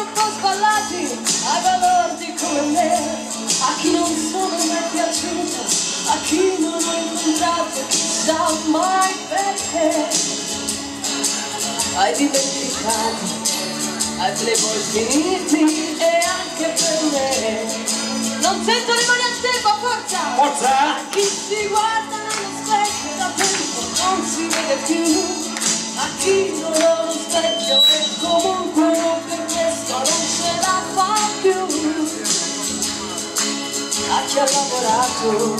un po' sballati, ai balordi come me, a chi non sono mai piaciuta, a chi non ho incontrato, chissà mai perché. Hai dimenticato, ai playboy finiti e anche per me. Non sento le mani a tempo, forza! Forza! A chi si guarda nello specchio da tempo non si vede più. A chi non ha lo specchio e comunque non per questo non ce la fa più. A chi ha lavorato,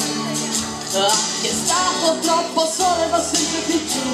a chi è stato troppo solo e va sempre più giù.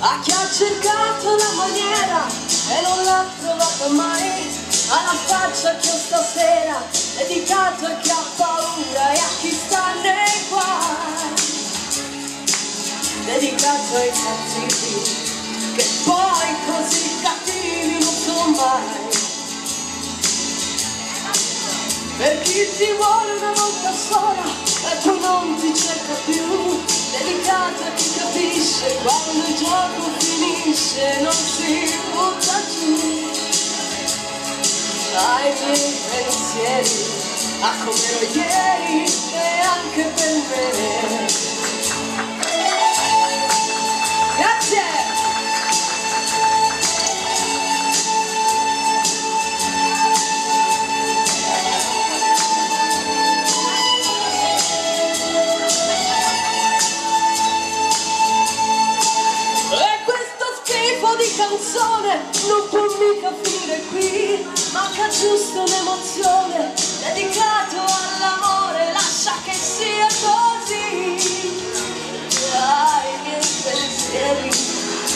A chi ha cercato la maniera e non l'ha trovata mai, alla faccia che ho stasera, dedicato a chi ha paura e a chi sta nei guai, dedicato ai cattivi, che poi così cattivi non sono mai. Per chi ti vuole una volta sola e poi non ti cerca più, dedicato a chi capisce quando il gioco finisce, non si butta giù. Ai miei pensieri, a come ero ieri e anche per me. Grazie! Di canzone non può mica finire qui, manca giusto un'emozione, dedicato all'amore, lascia che sia così. Ai miei pensieri,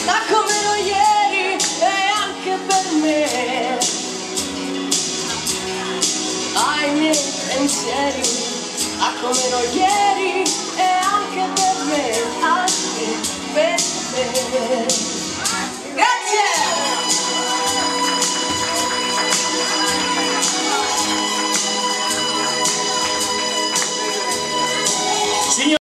da come ero ieri e anche per me. Ai miei pensieri, a come ero ieri